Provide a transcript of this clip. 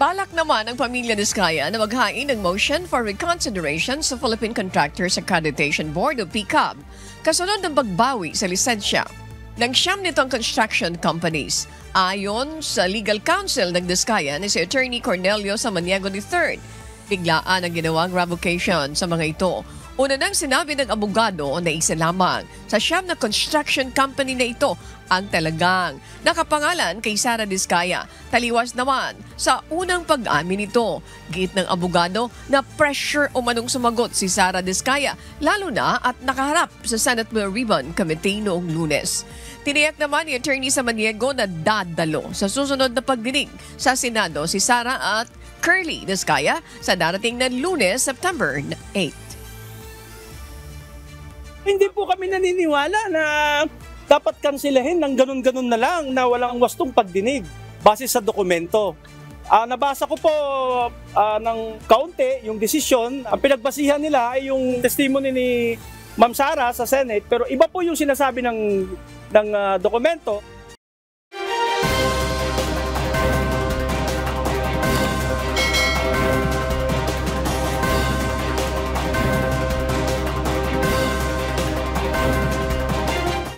Balak naman ng pamilya Diskaya na maghain ng motion for reconsideration sa Philippine Contractors Accreditation Board o PCAB kasunod ng pagbawi sa lisensya ng siyam nitong construction companies. Ayon sa legal counsel ng Diskaya ni si Attorney Cornelio Samaniego III, biglaan ang ginawang revocation sa mga ito. Una nang sinabi ng abogado na isa lamang sa siyam na construction company na ito ang talagang nakapangalan kay Sara Diskaya. Taliwas naman sa unang pag-amin nito. Git ng abogado na pressure umanong sumagot si Sara Diskaya lalo na at nakaharap sa Senate Blue Ribbon Committee noong Lunes. Tiniyak naman ni Attorney Samaniego na dadalo sa susunod na pagdinig sa Senado si Sara at Curly Diskaya sa darating na Lunes, September 8. Hindi po kami naniniwala na dapat kansilahin ng ganun-ganun na lang na walang wastong pagdinig base sa dokumento. Nabasa ko po ng kaunti yung desisyon. Ang pinagbasihan nila ay yung testimony ni Ma'am Sara sa Senate, pero iba po yung sinasabi ng dokumento.